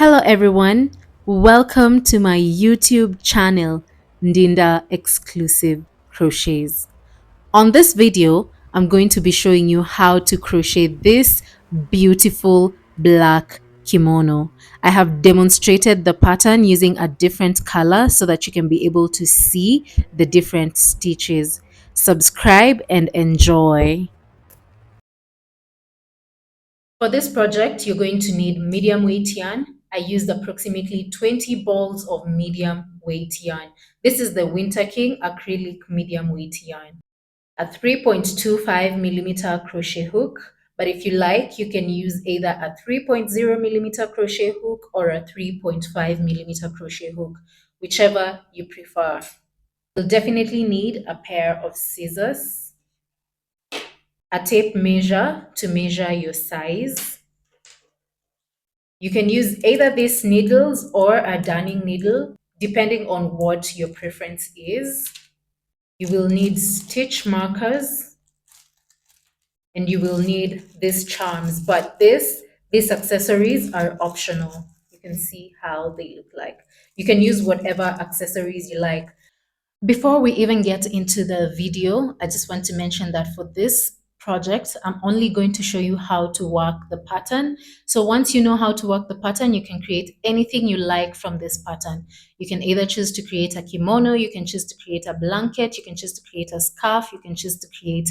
Hello everyone, welcome to my YouTube channel, Ndeendah Exclusive Crochets. On this video, I'm going to be showing you how to crochet this beautiful black kimono. I have demonstrated the pattern using a different color so that you can be able to see the different stitches. Subscribe and enjoy. For this project, you're going to need medium weight yarn. I used approximately 20 balls of medium weight yarn. This is the Winter King acrylic medium weight yarn. A 3.25 millimeter crochet hook, but if you like, you can use either a 3.0 millimeter crochet hook or a 3.5 millimeter crochet hook, whichever you prefer. You'll definitely need a pair of scissors, a tape measure to measure your size. You can use either these needles or a darning needle, depending on what your preference is. You will need stitch markers and you will need these charms, but these accessories are optional. You can see how they look like. You can use whatever accessories you like. Before we even get into the video, I just want to mention that for this project, I'm only going to show you how to work the pattern. So once you know how to work the pattern, you can create anything you like from this pattern. You can either choose to create a kimono, you can choose to create a blanket, you can choose to create a scarf, you can choose to create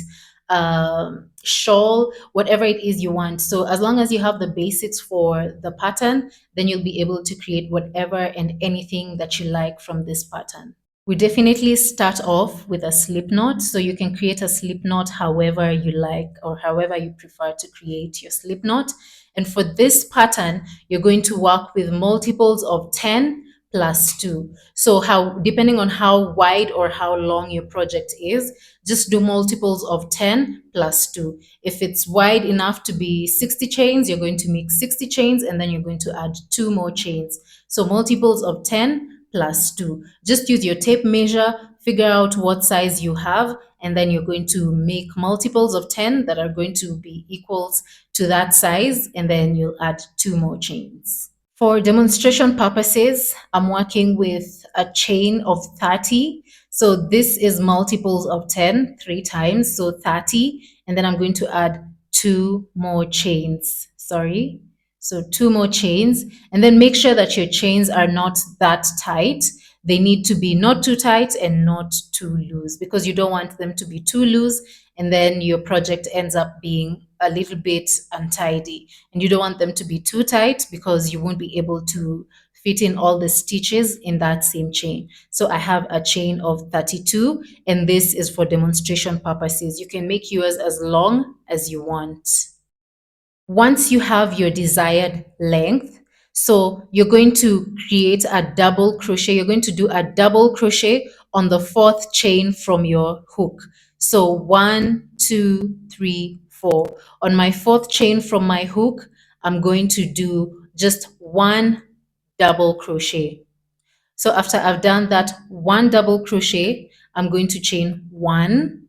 a shawl, whatever it is you want. So as long as you have the basics for the pattern, then you'll be able to create whatever and anything that you like from this pattern. We definitely start off with a slip knot, so you can create a slip knot however you like or however you prefer to create your slip knot. And for this pattern, you're going to work with multiples of 10 plus 2. So depending on how wide or how long your project is, just do multiples of 10 plus 2. If it's wide enough to be 60 chains, you're going to make 60 chains and then you're going to add 2 more chains. So multiples of 10 plus 2. Just use your tape measure, figure out what size you have, and then you're going to make multiples of 10 that are going to be equals to that size, and then you'll add 2 more chains. For demonstration purposes, I'm working with a chain of 30. So this is multiples of 10, 3 times, so 30, and then I'm going to add 2 more chains. Sorry. So 2 more chains, and then make sure that your chains are not that tight. They need to be not too tight and not too loose because you don't want them to be too loose and then your project ends up being a little bit untidy. And you don't want them to be too tight because you won't be able to fit in all the stitches in that same chain. So I have a chain of 32 and this is for demonstration purposes. You can make yours as long as you want. Once you have your desired length, so you're going to create a double crochet. You're going to do a double crochet on the 4th chain from your hook. So 1, 2, 3, 4. On my 4th chain from my hook, I'm going to do just 1 double crochet. So after I've done that 1 double crochet, I'm going to chain 1,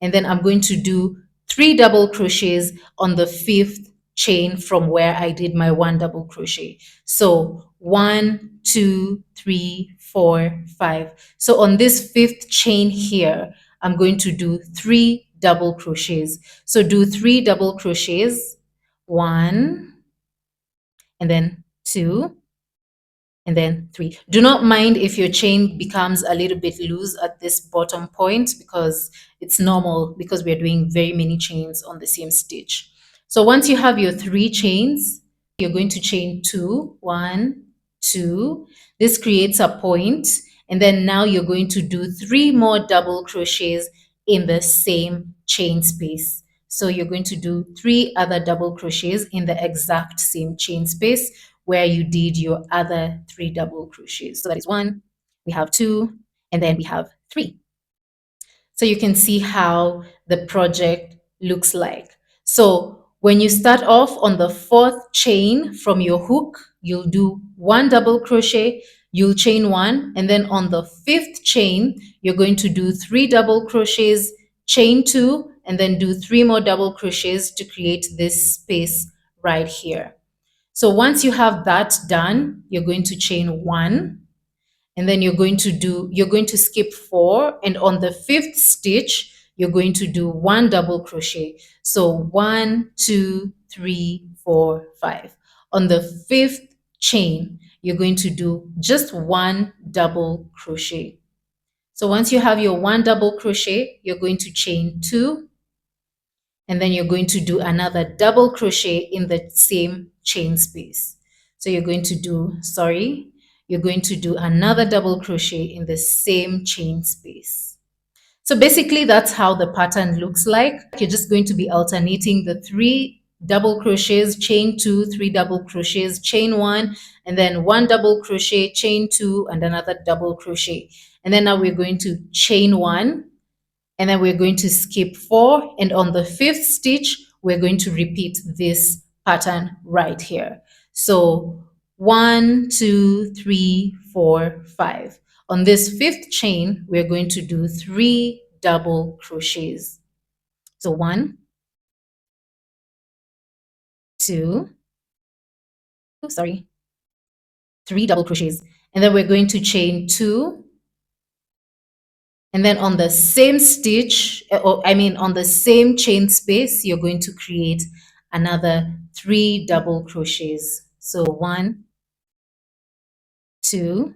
and then I'm going to do 3 double crochets on the 5th chain from where I did my 1 double crochet. So 1, 2, 3, 4, 5. So on this 5th chain here, I'm going to do 3 double crochets. So do 3 double crochets, 1, and then 2, and then 3. Do not mind if your chain becomes a little bit loose at this bottom point because it's normal because we're doing very many chains on the same stitch. So once you have your 3 chains, you're going to chain 2, 1, 2. This creates a point, and then now you're going to do 3 more double crochets in the same chain space. So you're going to do 3 other double crochets in the exact same chain space where you did your other 3 double crochets. So that is 1, we have 2, and then we have 3. So you can see how the project looks like. So when you start off on the 4th chain from your hook, you'll do 1 double crochet, you'll chain 1, and then on the 5th chain, you're going to do 3 double crochets, chain 2, and then do 3 more double crochets to create this space right here. So once you have that done, you're going to chain one, and then you're going to skip four, and on the fifth stitch you're going to do one double crochet. So one, two, three, four, five. On the fifth chain you're going to do just one double crochet. So once you have your one double crochet, you're going to chain two, and then you're going to do another double crochet in the same chain space. So you're going to do, you're going to do another double crochet in the same chain space. So basically that's how the pattern looks like. You're just going to be alternating the three double crochets, chain two, three double crochets, chain one, and then one double crochet, chain two, and another double crochet. And then now we're going to chain one, and then we're going to skip four, and on the fifth stitch we're going to repeat this pattern right here. So one, two, three, four, five. On this fifth chain we're going to do three double crochets. So one, two, three double crochets, and then we're going to chain two, and then on the same stitch, or I mean on the same chain space, you're going to create another three double crochets. So one, two,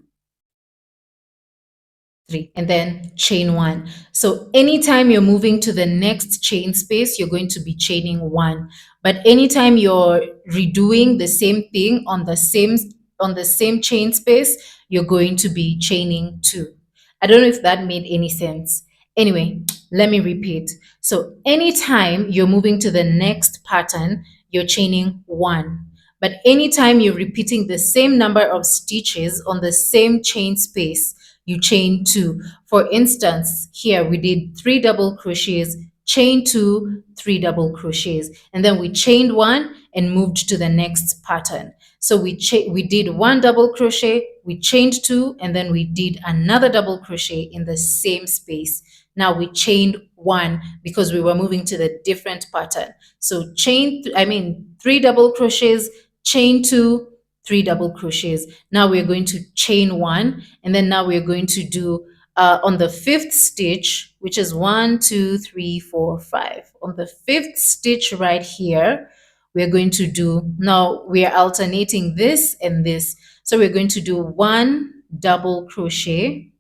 three, and then chain one. So anytime you're moving to the next chain space, you're going to be chaining one. But anytime you're redoing the same thing on the same chain space, you're going to be chaining two. I don't know if that made any sense. Anyway, let me repeat. So anytime you're moving to the next pattern, you're chaining one. But anytime you're repeating the same number of stitches on the same chain space, you chain two. For instance, here we did three double crochets, chain two, three double crochets, and then we chained one and moved to the next pattern. So we did one double crochet, we chained two, and then we did another double crochet in the same space. Now we chained one because we were moving to the different pattern. So three double crochets, chain two, three double crochets. Now we're going to chain one, and then now we're going to do on the fifth stitch, which is one, two, three, four, five. On the fifth stitch right here, we're going to do, now we are alternating this and this. So we're going to do one double crochet,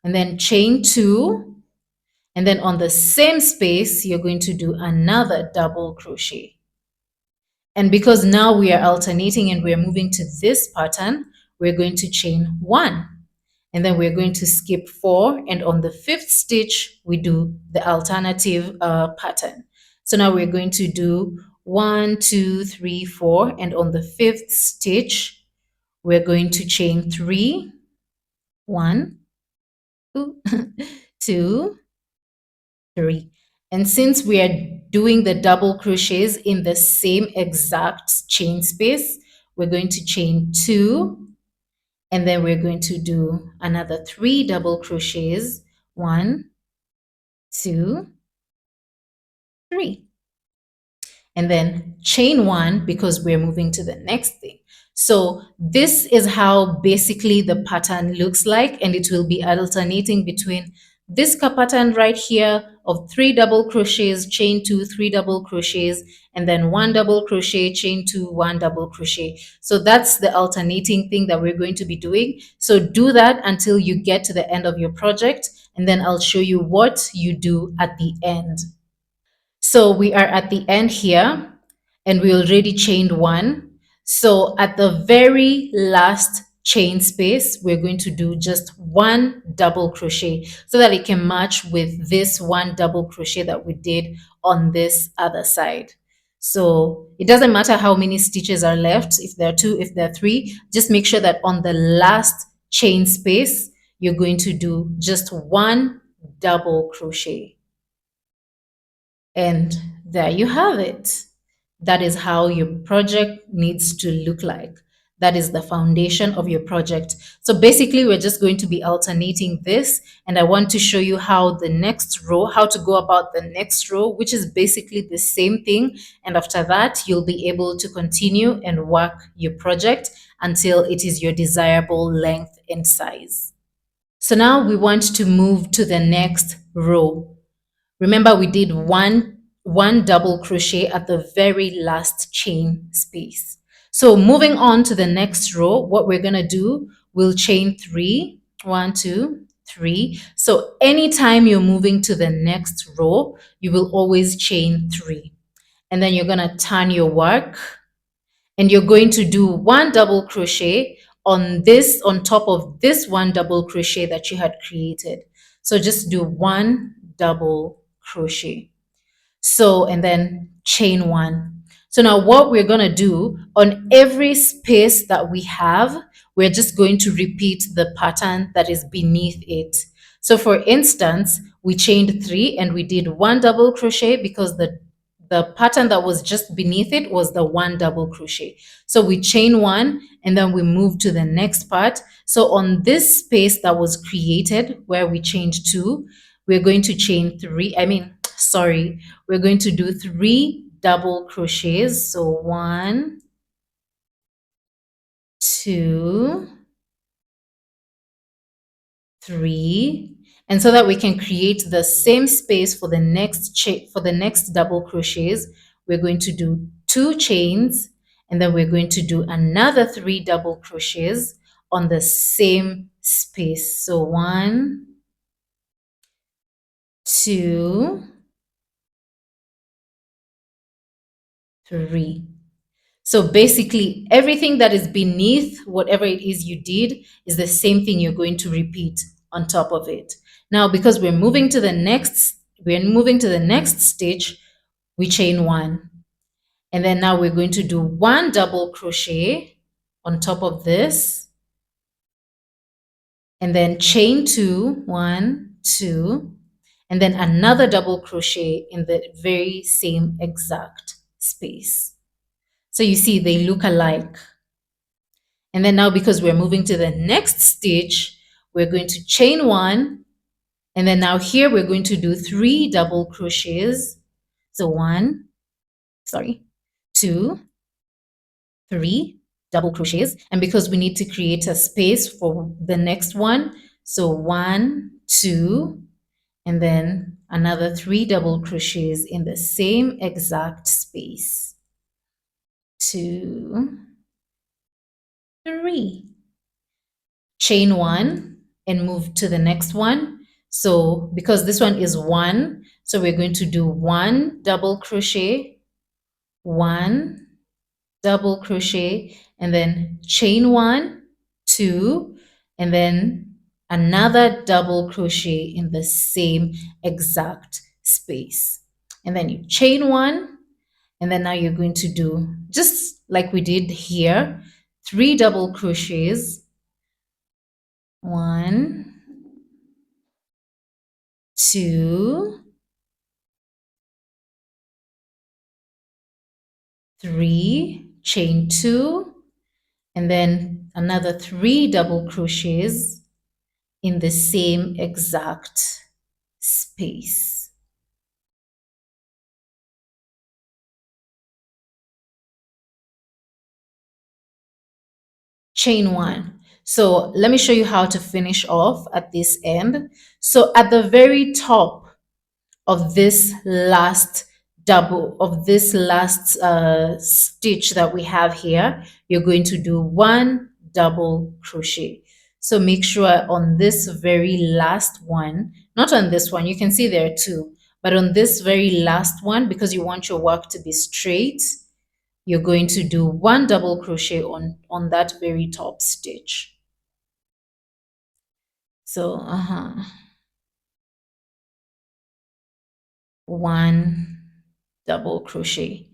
and then chain two, and then on the same space, you're going to do another double crochet. And because now we are alternating and we're moving to this pattern, we're going to chain one, and then we're going to skip four, and on the fifth stitch we do the alternative pattern. So now we're going to do one, two, three, four, and on the fifth stitch we're going to chain three, one, two, two, three. And since we are doing the double crochets in the same exact chain space, we're going to chain two, and then we're going to do another three double crochets. One, two, three. And then chain one because we're moving to the next thing. So this is how basically the pattern looks like, and it will be alternating between this pattern right here of three double crochets, chain two, three double crochets, and then one double crochet, chain two, one double crochet. So that's the alternating thing that we're going to be doing. So do that until you get to the end of your project, and then I'll show you what you do at the end. So we are at the end here, and we already chained one. So at the very last chain space, we're going to do just one double crochet so that it can match with this one double crochet that we did on this other side. So it doesn't matter how many stitches are left, if there are two, if there are three, just make sure that on the last chain space, you're going to do just one double crochet. And there you have it. That is how your project needs to look like. That is the foundation of your project. So basically, we're just going to be alternating this, and I want to show you how the next row, how to go about the next row, which is basically the same thing. And after that, you'll be able to continue and work your project until it is your desirable length and size. So now we want to move to the next row. Remember, we did one double crochet at the very last chain space. So moving on to the next row, what we're going to do, we'll chain three. One, two, three. So anytime you're moving to the next row, you will always chain three. And then you're going to turn your work, and you're going to do one double crochet on top of this one double crochet that you had created. So just do one double crochet. So, and then chain one. So now what we're going to do, on every space that we have, we're just going to repeat the pattern that is beneath it. So for instance, we chained three and we did one double crochet because the pattern that was just beneath it was the one double crochet. So we chain one and then we move to the next part. So on this space that was created where we chained two, we're going to chain three, we're going to do three double crochets. So one, two, three, and so that we can create the same space for the next double crochets, we're going to do two chains, and then we're going to do another three double crochets on the same space. So one, two, three. So basically, everything that is beneath whatever it is you did is the same thing you're going to repeat on top of it. Now, because we're moving to the next stitch, we chain one. And then now we're going to do one double crochet on top of this. And then chain two, one, two, and then another double crochet in the very same exact space. So you see, they look alike. And then now, because we're moving to the next stitch, we're going to chain one. And then now here, we're going to do three double crochets. So one, two, three double crochets. And because we need to create a space for the next one, so one, two, and then another three double crochets in the same exact space. Two, three. Chain one and move to the next one. So because this one is one, so we're going to do one double crochet, one double crochet, and then chain one, two, and then another double crochet in the same exact space. And then you chain one, and then now you're going to do, just like we did here, three double crochets. One, two, three, chain two, and then another three double crochets in the same exact space. Chain one. So let me show you how to finish off at this end. So at the very top of this last stitch that we have here, you're going to do one double crochet. So make sure on this very last one, not on this one, you can see there are two, but on this very last one, because you want your work to be straight, you're going to do one double crochet on that very top stitch. So one double crochet,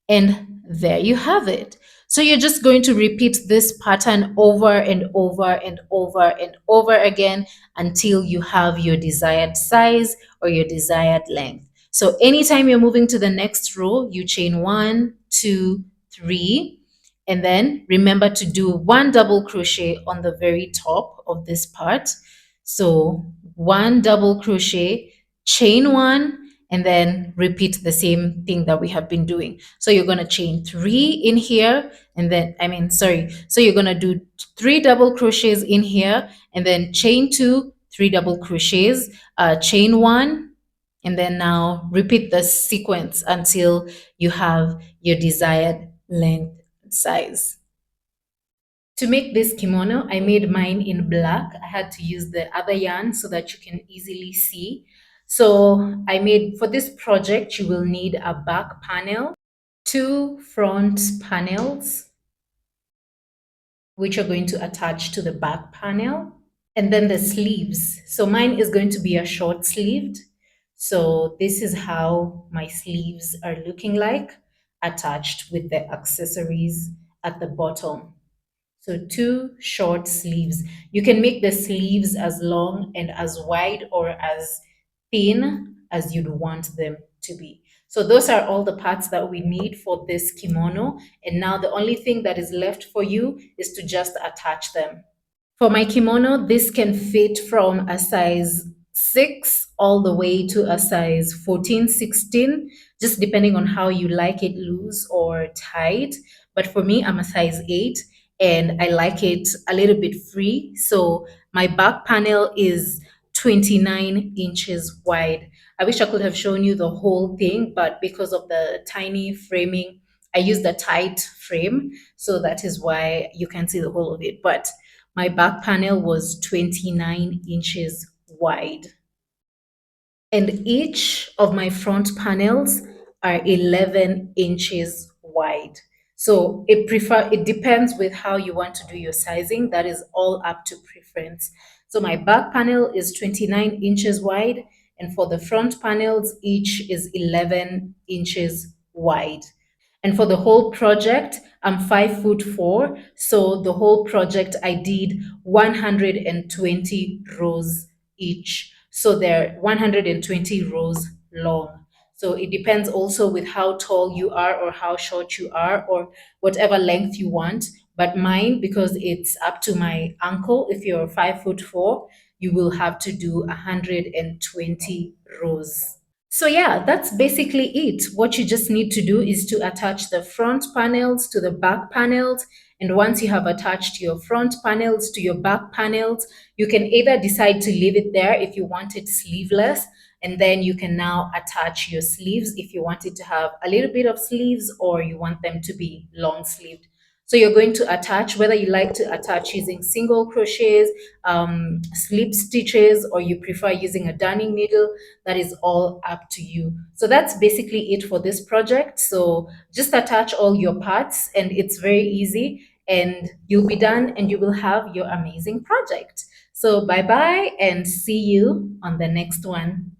and there you have it. So you're just going to repeat this pattern over and over and over and over again until you have your desired size or your desired length. So anytime you're moving to the next row, you chain one, two, three, And then remember to do one double crochet on the very top of this part. So one double crochet, chain one, and then repeat the same thing that we have been doing. So you're going to chain three in here, and then, so you're going to do three double crochets in here, and then chain two, three double crochets, chain one, and then now repeat the sequence until you have your desired length and size. To make this kimono, I made mine in black. I had to use the other yarn so that you can easily see. So I made, for this project, you will need a back panel, two front panels, which are going to attach to the back panel, and then the sleeves. So mine is going to be a short sleeved. So this is how my sleeves are looking like, attached with the accessories at the bottom. So two short sleeves. You can make the sleeves as long and as wide or as thin as you'd want them to be. So those are all the parts that we need for this kimono. And now the only thing that is left for you is to just attach them. For my kimono, this can fit from a size 6 all the way to a size 14, 16, just depending on how you like it loose or tight. But for me, I'm a size 8 and I like it a little bit free. So my back panel is 29 inches wide. I wish I could have shown you the whole thing, but because of the tiny framing, I used a tight frame. So that is why you can see the whole of it. But my back panel was 29 inches wide. And each of my front panels are 11 inches wide. So it depends with how you want to do your sizing. That is all up to preference. So my back panel is 29 inches wide, and for the front panels, each is 11 inches wide. And for the whole project, I'm 5'4". So the whole project, I did 120 rows each. So they're 120 rows long. So it depends also with how tall you are or how short you are or whatever length you want. But mine, because it's up to my ankle, if you're 5'4", you will have to do 120 rows. So yeah, that's basically it. What you just need to do is to attach the front panels to the back panels. And once you have attached your front panels to your back panels, you can either decide to leave it there if you want it sleeveless, and then you can now attach your sleeves if you want it to have a little bit of sleeves or you want them to be long sleeved. So you're going to attach, whether you like to attach using single crochets, slip stitches, or you prefer using a darning needle, that is all up to you. So that's basically it for this project. So just attach all your parts and it's very easy and you'll be done and you will have your amazing project. So bye bye and see you on the next one.